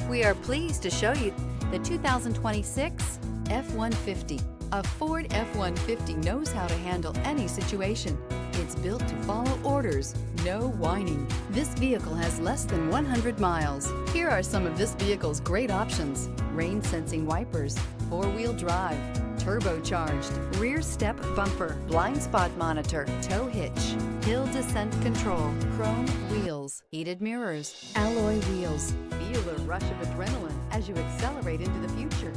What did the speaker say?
We are pleased to show you the 2026 F-150. A Ford F-150 knows how to handle any situation. It's built to follow orders, no whining. This vehicle has less than 100 miles. Here are some of this vehicle's great options: rain sensing wipers, four-wheel drive, turbocharged, rear step bumper, blind spot monitor, tow hitch, hill descent control, chrome wheels, heated mirrors, alloy wheels. Feel a rush of adrenaline as you accelerate into the future.